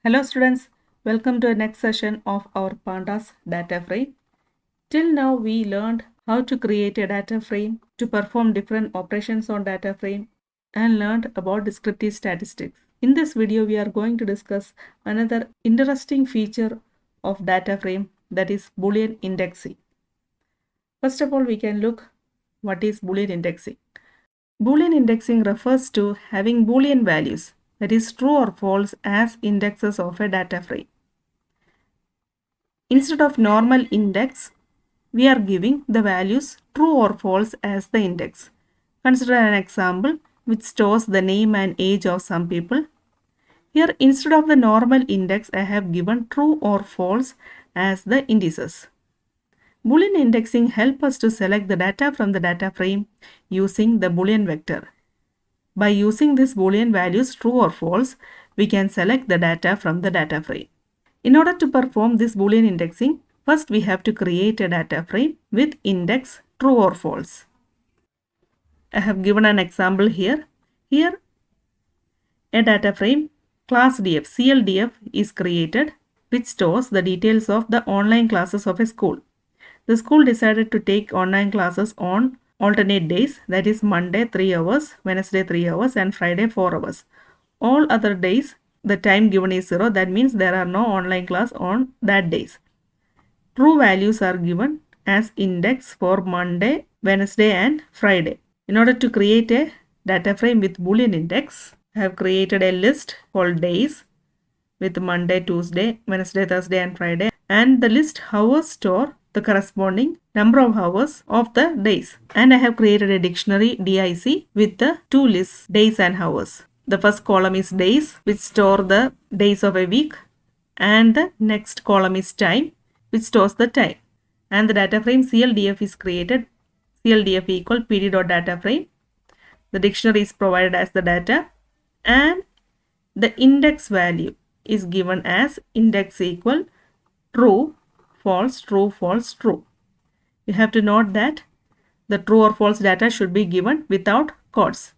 Hello students, welcome to the next session of our Pandas data frame. Till now we learned how to create a data frame, to perform different operations on data frame, and learned about descriptive statistics. In this video we are going to discuss another interesting feature of data frame, that is Boolean indexing. First of all, we can look what is Boolean indexing. Boolean indexing refers to having Boolean values, that is true or false, as indexes of a data frame. Instead of normal index, we are giving the values true or false as the index. Consider an example which stores the name and age of some people. Here, instead of the normal index, I have given true or false as the indices. Boolean indexing helps us to select the data from the data frame using the Boolean vector. By using these Boolean values true or false, we can select the data from the data frame. In order to perform this Boolean indexing, first we have to create a data frame with index true or false. I have given an example here. Here, a data frame class df, CLDF is created, which stores the details of the online classes of a school. The school decided to take online classes on alternate days, that is Monday 3 hours, Wednesday 3 hours and Friday 4 hours. All other days the time given is 0, that means there are no online class on that days. True values are given as index for Monday, Wednesday and Friday. In order to create a data frame with Boolean index, I have created a list called days with Monday, Tuesday, Wednesday, Thursday and Friday, and the list hours store the corresponding number of hours of the days. And I have created a dictionary DIC with the two lists, days and hours. The first column is days, which store the days of a week, and the next column is time, which stores the time. And the data frame CLDF is created, CLDF equal pd.dataframe. The dictionary is provided as the data, and the index value is given as index equal true, false, true, false, true. You have to note that the true or false data should be given without quotes.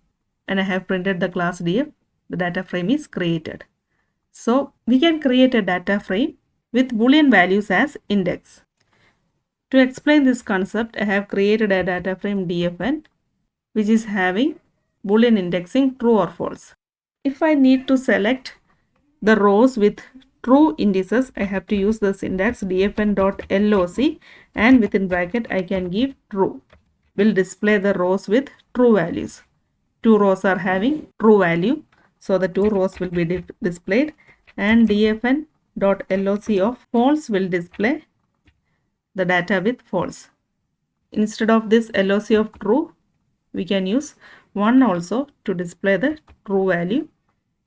And I have printed the class df. The data frame is created. So we can create a data frame with Boolean values as index. To explain this concept, I have created a data frame dfn, which is having Boolean indexing true or false. If I need to select the rows with true indices, I have to use the syntax dfn.loc, and within bracket I can give true. Will display the rows with true values. Two rows are having true value, so the two rows will be displayed, and dfn.loc of false will display the data with false. Instead of this loc of true, we can use 1 also to display the true value,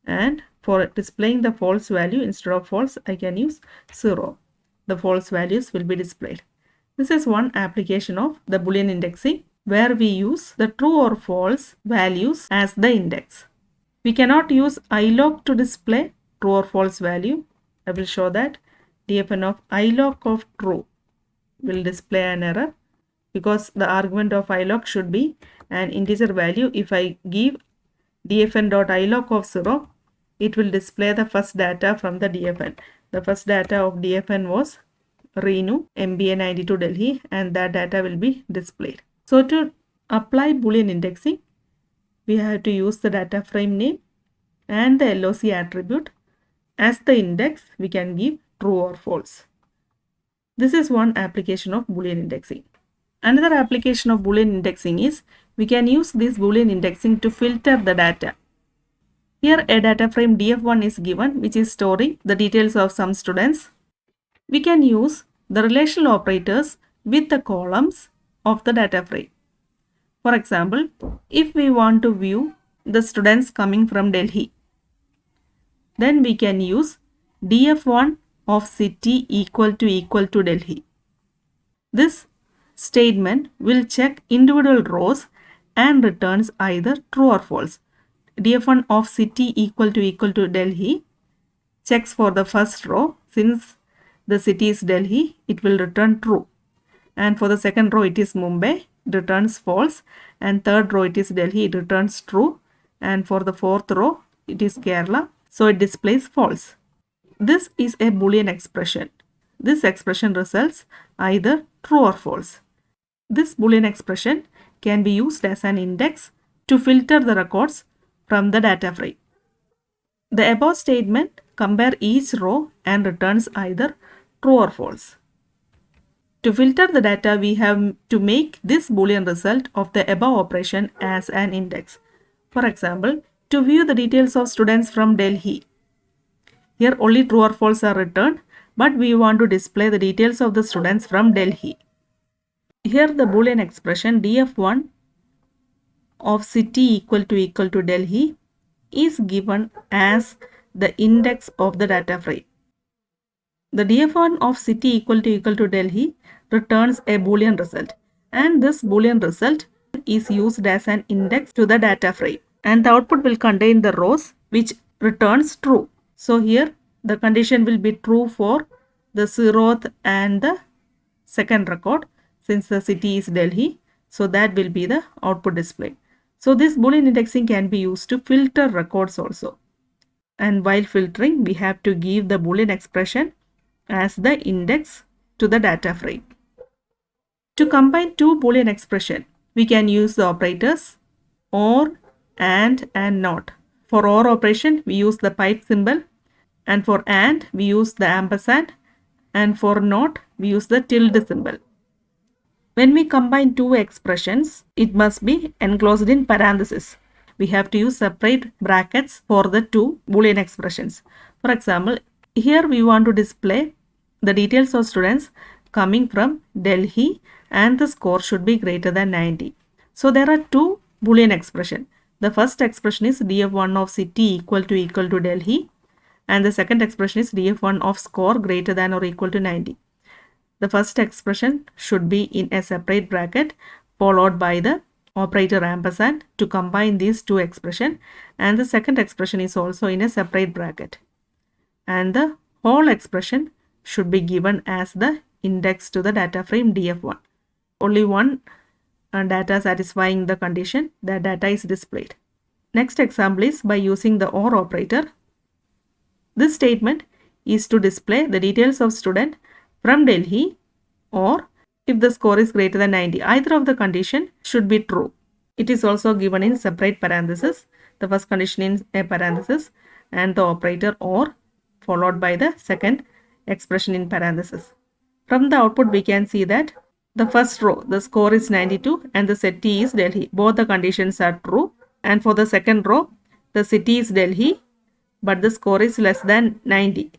and for displaying the false value, instead of false I can use 0. The false values will be displayed. This is one application of the Boolean indexing, where we use the true or false values as the index. We cannot use ilog to display true or false value. I will show that. dfn of ilog of true will display an error, because the argument of ilog should be an integer value. If I give dfn.ilog of 0, it will display the first data from the dfn. The first data of dfn was Reenu, MBA 92 Delhi, and that data will be displayed. So to apply Boolean indexing, we have to use the data frame name and the LOC attribute. As the index, we can give true or false. This is one application of Boolean indexing. Another application of Boolean indexing is we can use this Boolean indexing to filter the data. Here a data frame df1 is given, which is storing the details of some students. We can use the relational operators with the columns of the data frame. For example, if we want to view the students coming from Delhi, then we can use df1 of city equal to Delhi. This statement will check individual rows and returns either true or false. df1 of city equal to Delhi checks for the first row. Since the city is Delhi, it will return true. And for the second row, it is Mumbai, returns false. And third row, it is Delhi, it returns true. And for the fourth row, it is Kerala, so it displays false. This is a Boolean expression. This expression results either true or false. This Boolean expression can be used as an index to filter the records from the data frame. The above statement compares each row and returns either true or false. To filter the data, we have to make this Boolean result of the above operation as an index. For example, to view the details of students from Delhi. Here only true or false are returned, but we want to display the details of the students from Delhi. Here the Boolean expression df1 of city equal to Delhi is given as the index of the data frame. The df1 of city equal to Delhi returns a Boolean result, and this Boolean result is used as an index to the data frame, and the output will contain the rows which returns true. So here the condition will be true for the 0th and the second record, since the city is Delhi, so that will be the output display. So this Boolean indexing can be used to filter records also. And while filtering, we have to give the Boolean expression as the index to the data frame. To combine two Boolean expressions, we can use the operators OR, AND NOT. For OR operation, we use the pipe symbol, and for AND, we use the ampersand, and for NOT, we use the tilde symbol. When we combine two expressions, it must be enclosed in parentheses. We have to use separate brackets for the two Boolean expressions. For example, here we want to display the details of students coming from Delhi, and the score should be greater than 90. So there are two Boolean expressions. The first expression is df1 of city equal to Delhi, and the second expression is df1 of score greater than or equal to 90. The first expression should be in a separate bracket followed by the operator ampersand to combine these two expressions, and the second expression is also in a separate bracket, and the whole expression should be given as the index to the data frame df1. Only one data satisfying the condition, the data is displayed. Next example is by using the OR operator. This statement is to display the details of student from Delhi, or if the score is greater than 90, either of the condition should be true. It is also given in separate parentheses. The first condition in a parenthesis and the operator OR followed by the second expression in parentheses. From the output we can see that the first row, the score is 92 and the city is Delhi. Both the conditions are true. And for the second row, the city is Delhi but the score is less than 90.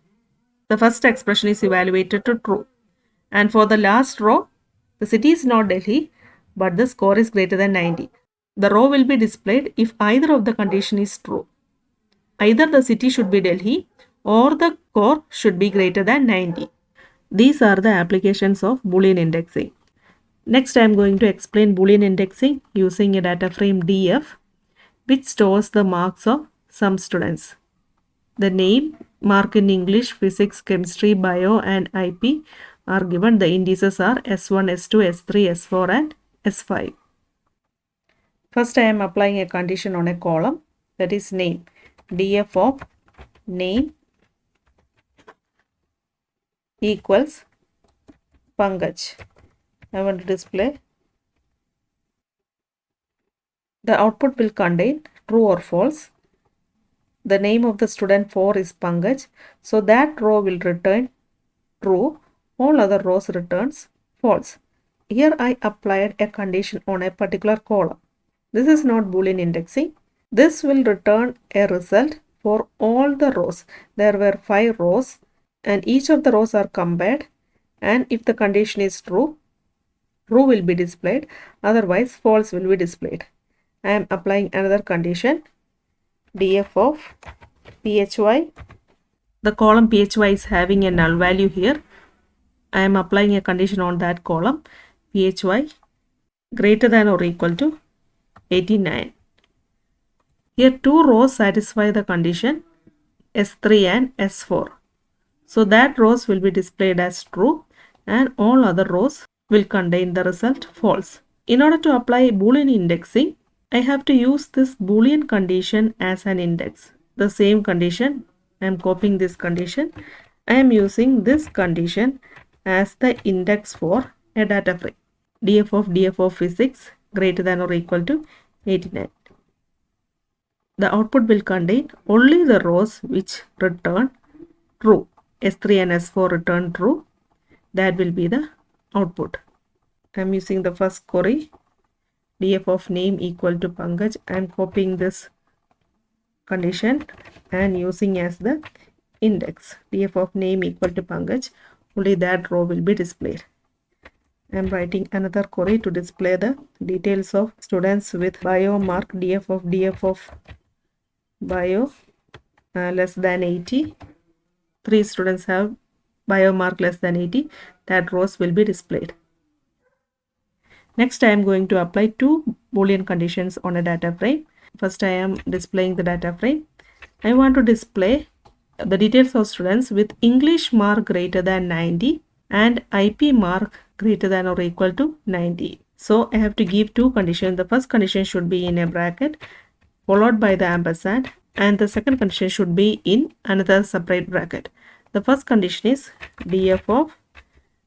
The first expression is evaluated to true. And for the last row, the city is not Delhi, but the score is greater than 90. The row will be displayed if either of the condition is true. Either the city should be Delhi or the score should be greater than 90. These are the applications of Boolean indexing. Next, I am going to explain Boolean indexing using a data frame df, which stores the marks of some students. The name, mark in English, physics, chemistry, bio and IP are given. The indices are S1, S2, S3, S4 and S5. First, I am applying a condition on a column, that is name. df of name equals Pankaj. I want to display. The output will contain true or false. The name of the student 4 is Pankaj, so that row will return true. All other rows returns false. Here I applied a condition on a particular column. This is not Boolean indexing. This will return a result for all the rows. There were 5 rows and each of the rows are compared, and if the condition is true, true will be displayed, otherwise false will be displayed. I am applying another condition, df of phy. The column phy is having a null value here. I am applying a condition on that column, phy greater than or equal to 89. Here 2 rows satisfy the condition S3 and S4. So that rows will be displayed as true and all other rows will contain the result false. In order to apply Boolean indexing, I have to use this Boolean condition as an index. The same condition I am copying this condition. I am using this condition as the index for a data frame. df of physics greater than or equal to 89. The output will contain only the rows which return true. S3 and S4 return true. That will be the output. I am using the first query. df of name equal to Pankaj. I am copying this condition and using as the index. df of name equal to Pankaj. Only that row will be displayed. I am writing another query to display the details of students with bio mark df of bio less than 80. 3 students have bio mark less than 80. That rows will be displayed. Next, I am going to apply 2 Boolean conditions on a data frame. First, I am displaying the data frame. I want to display the details of students with English mark greater than 90 and IP mark greater than or equal to 90. So, I have to give 2 conditions. The first condition should be in a bracket followed by the ampersand, and the second condition should be in another separate bracket. The first condition is df of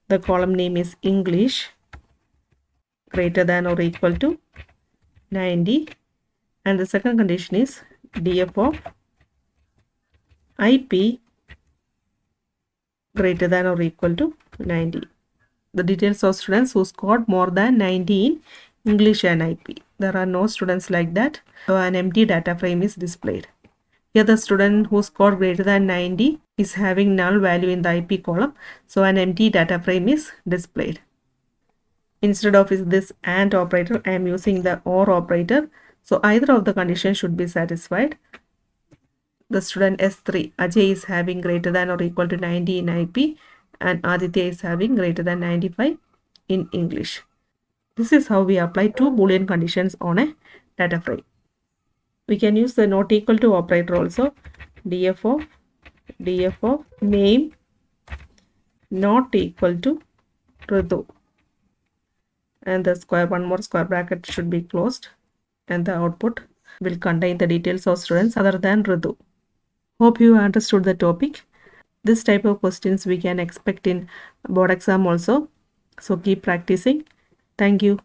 the column name is English greater than or equal to 90, and the second condition is df of IP greater than or equal to 90. The details of students who scored more than 90 in English and IP. There are no students like that, so an empty data frame is displayed. Here the student who scored greater than 90 is having null value in the IP column, so an empty data frame is displayed. Instead of this AND operator, I am using the OR operator, so either of the conditions should be satisfied. The student S3, Ajay, is having greater than or equal to 90 in IP, and Aditya is having greater than 95 in English. This is how we apply 2 Boolean conditions on a data frame. We can use the not equal to operator also. df of name not equal to Ritu, and the one more square bracket should be closed, and the output will contain the details of students other than Ritu. Hope you understood the topic. This type of questions we can expect in board exam also, so keep practicing. Thank you.